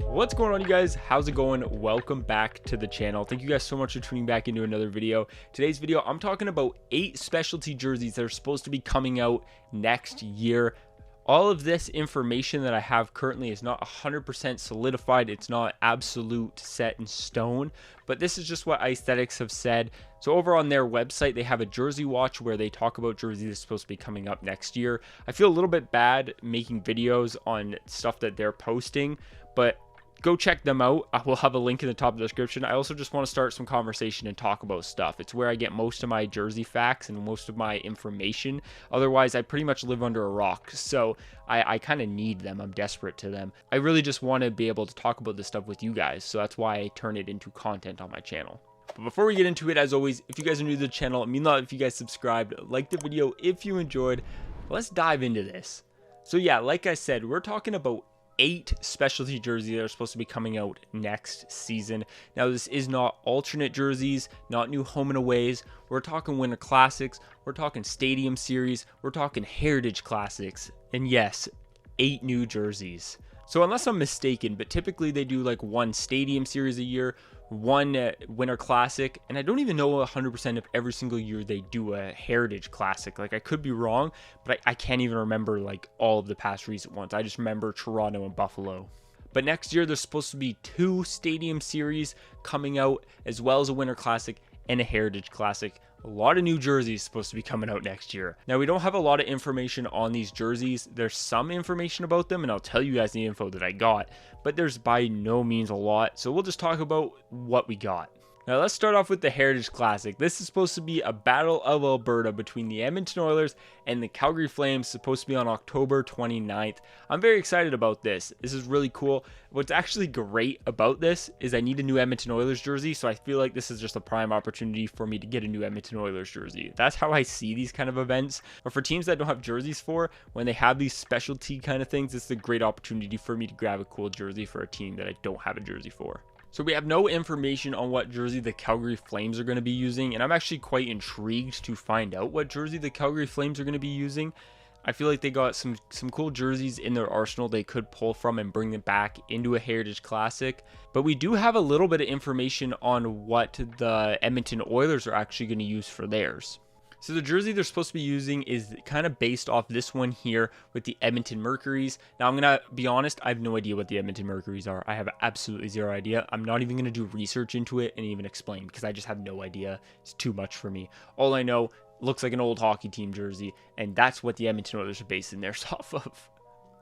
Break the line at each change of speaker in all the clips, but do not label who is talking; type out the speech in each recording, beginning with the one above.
What's going on, you guys? How's it going? Welcome back to the channel. Thank you guys so much for tuning back into another video. Today's video, I'm talking about 8 specialty jerseys that are supposed to be coming out next year. All of this information that I have currently is not 100% solidified. It's not absolute set in stone, but this is just what Aesthetics have said. So over on their website, they have a jersey watch where they talk about jerseys that's supposed to be coming up next year. I feel a little bit bad making videos on stuff that they're posting, but go check them out. I will have a link in the top of the description. I also just want to start some conversation and talk about stuff. It's where I get most of my jersey facts and most of my information. Otherwise, I pretty much live under a rock. So I kind of need them. I'm desperate to them. I really just want to be able to talk about this stuff with you guys. So that's why I turn it into content on my channel. But before we get into it, as always, if you guys are new to the channel, it means a lot if you guys subscribed, like the video if you enjoyed. Let's dive into this. So yeah, like I said, we're talking about 8 specialty jerseys that are supposed to be coming out next season. Now, this is not alternate jerseys, not new home and aways. We're talking winter classics. We're talking stadium series. We're talking heritage classics. And yes, 8 new jerseys. So unless I'm mistaken, but typically they do like one stadium series a year, one winter classic, and I don't even know 100% if every single year they do a heritage classic. Like, I could be wrong, but I can't even remember like all of the past recent ones. I just remember Toronto and Buffalo. But next year there's supposed to be 2 stadium series coming out, as well as a winter classic and a heritage classic. A lot of new jerseys supposed to be coming out next year. Now, we don't have a lot of information on these jerseys. There's some information about them, and I'll tell you guys the info that I got, but there's by no means a lot. So we'll just talk about what we got. Now, let's start off with the Heritage Classic. This is supposed to be a Battle of Alberta between the Edmonton Oilers and the Calgary Flames, supposed to be on October 29th. I'm very excited about this. This is really cool. What's actually great about this is I need a new Edmonton Oilers jersey, so I feel like this is just a prime opportunity for me to get a new Edmonton Oilers jersey. That's how I see these kind of events. Or for teams that don't have jerseys for, when they have these specialty kind of things, it's a great opportunity for me to grab a cool jersey for a team that I don't have a jersey for. So we have no information on what jersey the Calgary Flames are going to be using, and I'm actually quite intrigued to find out what jersey the Calgary Flames are going to be using. I feel like they got some cool jerseys in their arsenal they could pull from and bring them back into a Heritage Classic. But we do have a little bit of information on what the Edmonton Oilers are actually going to use for theirs. So the jersey they're supposed to be using is kind of based off this one here with the Edmonton Mercuries. Now, I'm going to be honest, I have no idea what the Edmonton Mercuries are. I have absolutely zero idea. I'm not even going to do research into it and even explain because I just have no idea. It's too much for me. All I know, looks like an old hockey team jersey, and that's what the Edmonton Oilers are basing theirs off of.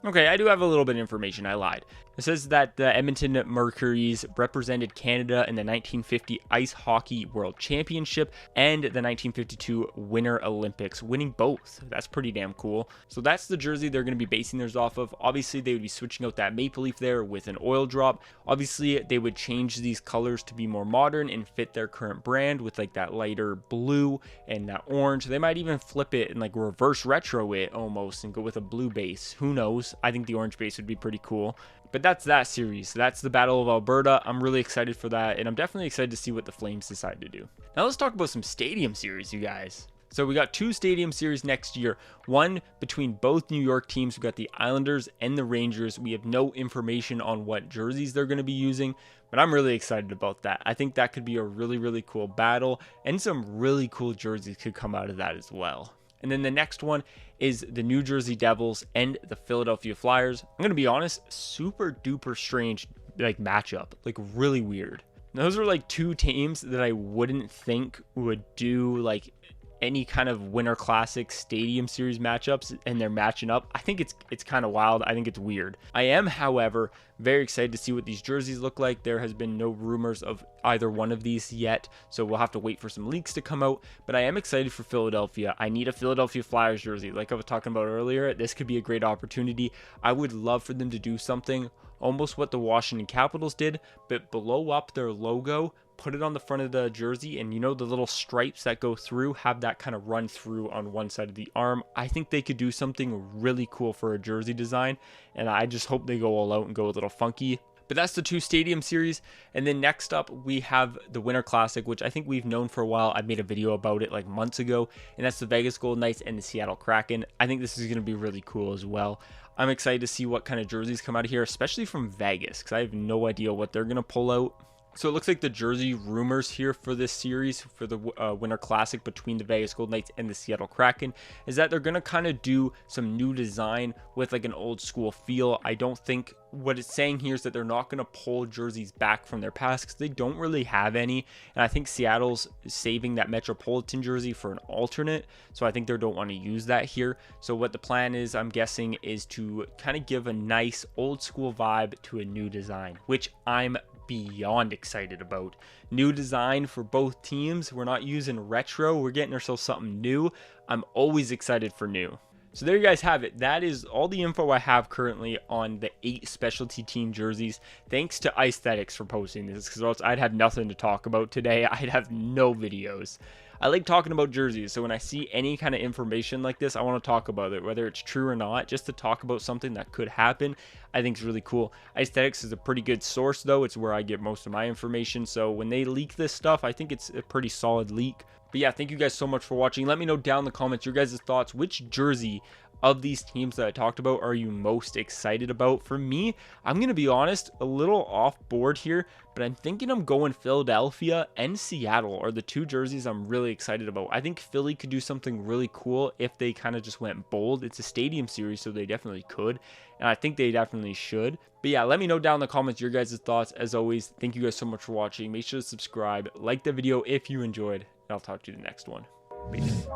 Okay, I do have a little bit of information. I lied. It says that the Edmonton Mercuries represented Canada in the 1950 Ice Hockey World Championship and the 1952 Winter Olympics, winning both. That's pretty damn cool. So that's the jersey they're going to be basing theirs off of. Obviously, they would be switching out that maple leaf there with an oil drop. Obviously, they would change these colors to be more modern and fit their current brand with like that lighter blue and that orange. They might even flip it and like reverse retro it almost and go with a blue base. Who knows? I think the orange base would be pretty cool. But that's that series. That's the Battle of Alberta. I'm really excited for that, and I'm definitely excited to see what the Flames decide to do. Now let's talk about some stadium series, you guys. So we got 2 stadium series next year. One between both New York teams. We got the Islanders and the Rangers. We have no information on what jerseys they're going to be using, but I'm really excited about that. I think that could be a really, really cool battle, and some really cool jerseys could come out of that as well. And then the next one is the New Jersey Devils and the Philadelphia Flyers. I'm going to be honest, super duper strange like matchup, like really weird. Those are like 2 teams that I wouldn't think would do like any kind of Winter Classic Stadium Series matchups, and they're matching up. I think it's kind of wild. I think it's weird. I am, however, very excited to see what these jerseys look like. There has been no rumors of either one of these yet, so we'll have to wait for some leaks to come out, but I am excited for Philadelphia. I need a Philadelphia Flyers jersey. Like I was talking about earlier, this could be a great opportunity. I would love for them to do something almost what the Washington Capitals did, but blow up their logo, put it on the front of the jersey, and you know the little stripes that go through, have that kind of run through on one side of the arm. I think they could do something really cool for a jersey design, and I just hope they go all out and go a little funky. But that's the 2 Stadium Series. And then next up, we have the Winter Classic, which I think we've known for a while. I made a video about it like months ago, and that's the Vegas Golden Knights and the Seattle Kraken. I think this is going to be really cool as well. I'm excited to see what kind of jerseys come out of here, especially from Vegas, because I have no idea what they're going to pull out. So it looks like the jersey rumors here for this series, for the Winter Classic between the Vegas Golden Knights and the Seattle Kraken, is that they're going to kind of do some new design with like an old school feel. I don't think what it's saying here is that they're not going to pull jerseys back from their past, because they don't really have any. And I think Seattle's saving that Metropolitan jersey for an alternate, so I think they don't want to use that here. So what the plan is, I'm guessing, is to kind of give a nice old school vibe to a new design, which I'm beyond excited about. New design for both teams. We're not using retro, we're getting ourselves something new. I'm always excited for new. So there you guys have it. That is all the info I have currently on the 8 specialty team jerseys. Thanks to Aesthetics for posting this, because else I'd have nothing to talk about today. I'd have no videos. I like talking about jerseys, so when I see any kind of information like this, I want to talk about it, whether it's true or not. Just to talk about something that could happen, I think is really cool. Aesthetics is a pretty good source, though. It's where I get most of my information, so when they leak this stuff, I think it's a pretty solid leak. But yeah, thank you guys so much for watching. Let me know down in the comments your guys' thoughts. Which jersey of these teams that I talked about are you most excited about? For me, I'm going to be honest, a little off board here, but I'm thinking I'm going Philadelphia and Seattle are the 2 jerseys I'm really excited about. I think Philly could do something really cool if they kind of just went bold. It's a Stadium Series, so they definitely could, and I think they definitely should. But yeah, let me know down in the comments your guys' thoughts. As always, thank you guys so much for watching. Make sure to subscribe, like the video if you enjoyed, and I'll talk to you in the next one. Peace.